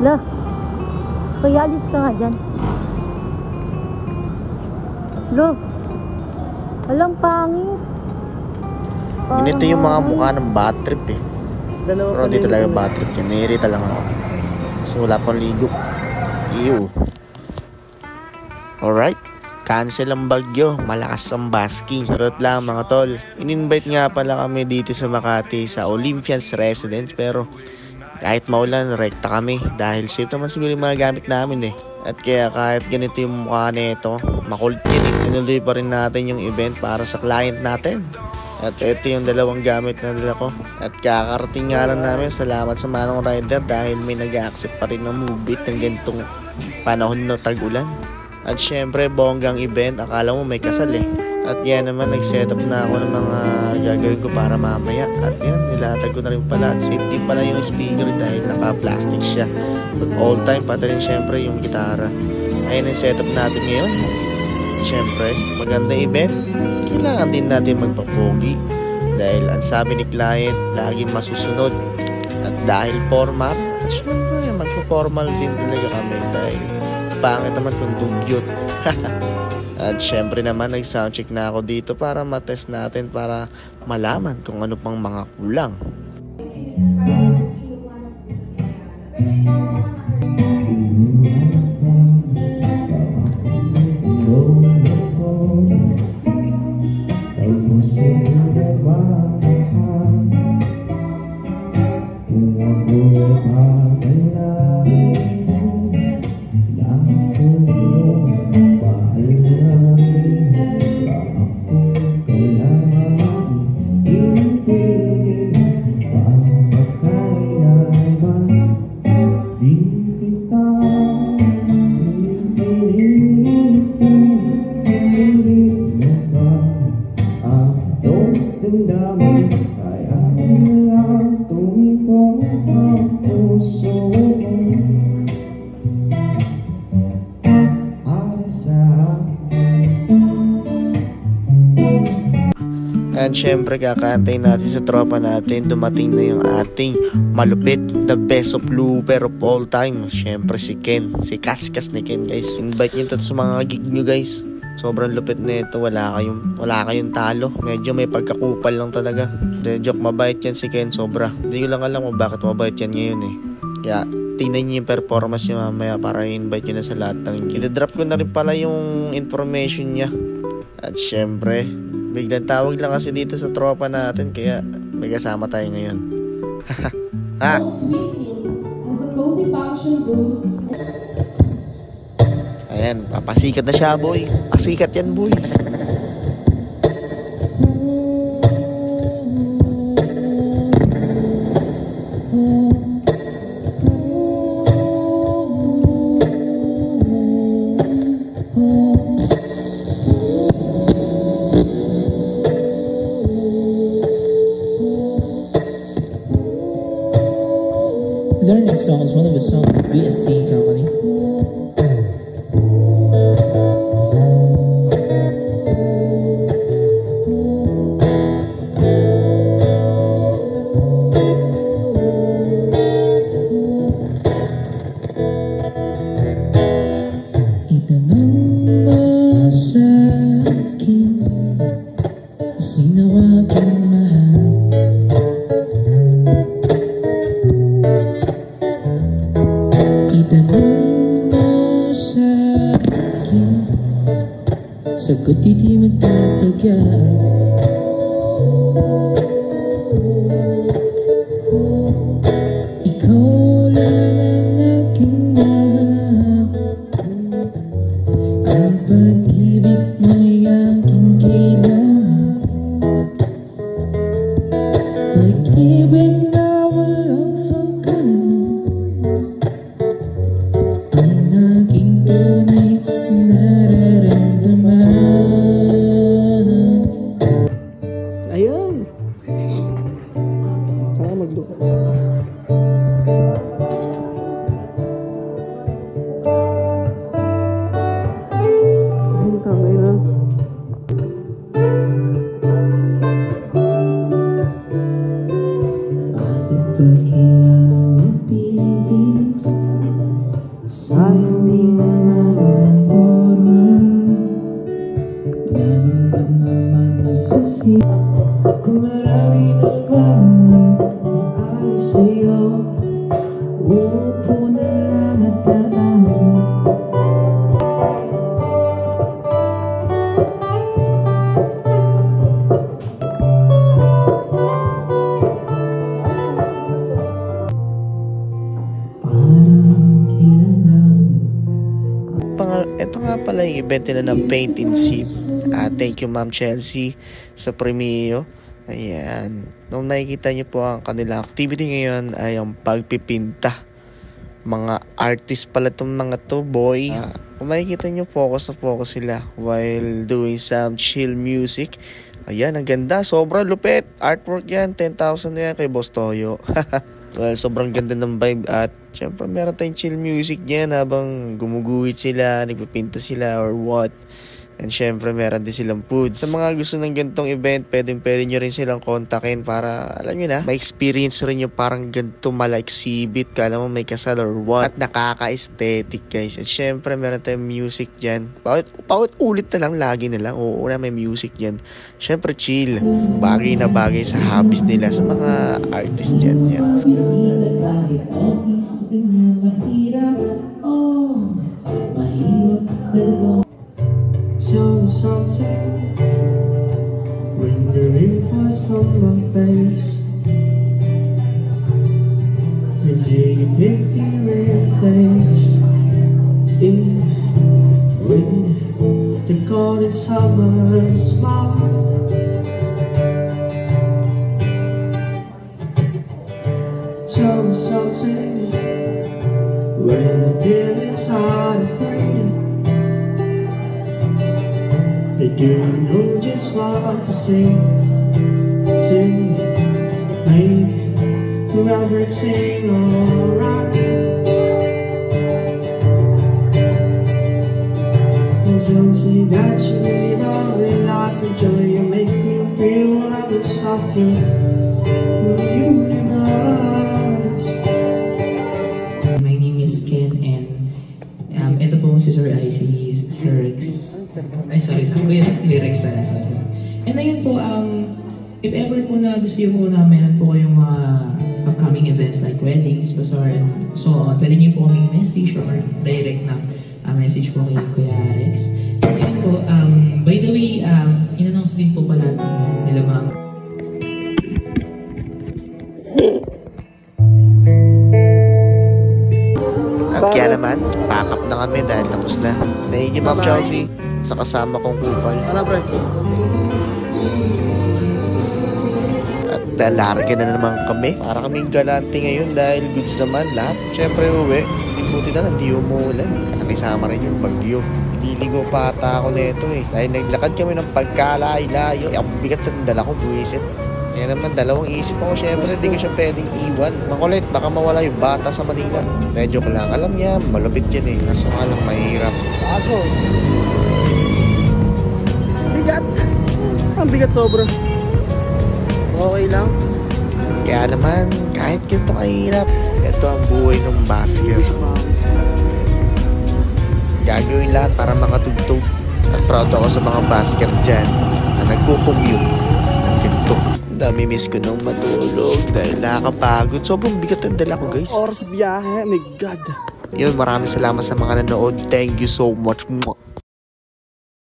Lah, kaya alis ka nga dyan. Lo, walang pangit. Ganito yung mga mukha ng bad trip eh. Pero hindi talaga bad trip yan. Nairita lang ako. Kasi wala pang ligo. Ew. Alright. Cancel ang bagyo. Malakas ang basking. Charot lang mga tol. In-invite nga pala kami dito sa Makati sa Olympians Residence. Pero kahit maulan, rekta kami. Dahil safe naman siguro yung mga gamit namin eh. At kaya kahit ganito yung mukha nito, makulit yun. Tinuloy pa rin natin yung event para sa client natin. At ito yung dalawang gamit na dala ko. At kakarating nga lang namin. Salamat sa Manong Rider dahil may nag-accept pa rin ng move-it ng ganitong panahon na tag-ulan. At syempre, bonggang event. Akala mo may kasal eh. At yan naman, nag-setup na ako ng mga gagawin ko para mamaya. At yan, nilatag ko na rin pala. At safety pala yung speaker dahil naka-plastic siya. But all time, pati rin syempre yung gitara. Ayun ang setup natin ngayon. Syempre, maganda event. Kailangan din natin magpapogi. Dahil ang sabi ni client, laging masusunod. At dahil formal, at syempre, magpo-formal din talaga kami. Dahil pangit naman kung dugyot. At syempre naman nag-soundcheck na ako dito para matest natin para malaman kung ano pang mga kulang. And syempre kakantay natin sa tropa natin. Dumating na yung ating malupit, the best of looper of all time. Syempre si Ken, si Kaskas ni Ken guys. Invite nyo sa mga gig nyo guys. Sobrang lupit na ito, wala kayong talo. Medyo may pagkakupal lang talaga. De joke, mabait yan si Ken sobra. Hindi ko lang alam kung bakit mabait yan ngayon eh. Kaya tingnan nyo yung performance niya mamaya para i-invite nyo na sa lahat ng gig. I-drop ko na rin pala yung information niya. At syempre, biglang tawag lang kasi dito sa tropa natin, kaya may kasama tayo ngayon. Ha? Ayan, papasikat na siya boy. Pasikat yan boy. Our next song is one of his songs with VSC Company. Itanong mo sa akin, sino aking mahal? Sagot di magtatagal. Ikaw lang ang aking mahal. Ang pag-ibig mo'y aking kailangan. Pag-ibig na walang hangganan. Ang aking tunay nararamdaman. Ayun. Lalo ka naman nasisi. Kung marami naman naayos sa'yo, uupo na lang at daan. Parang kailan Ito nga pala yung event nila ng Paint and Sip. Thank you Ma'am Chelsea sa premio. Ayan. Nung nakikita niyo po ang kanilang activity ngayon ay ang pagpipinta. Mga artist pala itong mga to, boy. Kung makikita niyo, focus na focus sila while doing some chill music. Ayan, ang ganda. Sobrang lupit. Artwork yan. 10,000 na yan kay Boss Toyo. Well, sobrang ganda ng vibe at syempre meron tayong chill music dyan habang gumuguhit sila, nagpipinta sila or what. And syempre meron din silang food. Sa mga gusto ng ganitong event, pwede nyo rin silang kontakin para, alam nyo na, ma-experience rin yung parang ganito mala-exhibit ka, alam mo may kasal or what. At nakaka-aesthetic guys. At syempre meron tayong music dyan. Paulit ulit na lang, lagi na lang. Oo na, may music dyan. Syempre chill. Bagay na bagay sa hobbies nila sa mga artist dyan. Yan. Something rendering past on my face. It's a big face. With the golden summer smile. Something when the feelings are afraid. They do know just what to say. Sing, make the fabric sing alright. As long as you got you, you don't realize the joy you make me feel like it's something universe. My name is Ken and ito po si Sir IC, Sir Rex. Ay, sorry. Kuya Rex sana, sorry. And ayun po, if ever po na gusto nyo po na meron po kayong mga upcoming events like weddings, bazaar, and so on, pwede nyo po kaming message or direct na message po kay Kuya Rex. And ayun po, by the way, in-announce din po pala nila ma'am. At kaya naman, pack up na kami dahil tapos na. Thank you Ma'am Chelsea sa kasama kong kupal. At lalarga na naman kami. Para kaming galante ngayon dahil goods naman lahat. Siyempre uwi, hindi buti na hindi umuulan. Nakisama rin yung bagyo. Liligo pa ata ako nito dahil naglakad kami ng pagkalay-layo. Ang bigat ng dala ko, buwisit. Kaya naman, dalawang isip ako, syempre, hindi ko siya pwedeng iwan. Makulit, baka mawala yung bata sa Manila. Medyo ko lang, alam niya, malupit yan kaso nga lang mahirap. Ako. Bigat. Ang bigat sobra. Okay lang. Kaya naman, kahit ganito kahirap, ito ang buhay ng basker. Gagawin lahat para makatugtog. At proud ako sa mga basker dyan na nagko-commute ng ganito. Dami-miss ko nung matulog dahil nakakapagod. Sobrang bigat ang dala ko guys. Oras biyahe, my God. Yun, maraming salamat sa mga nanood. Thank you so much.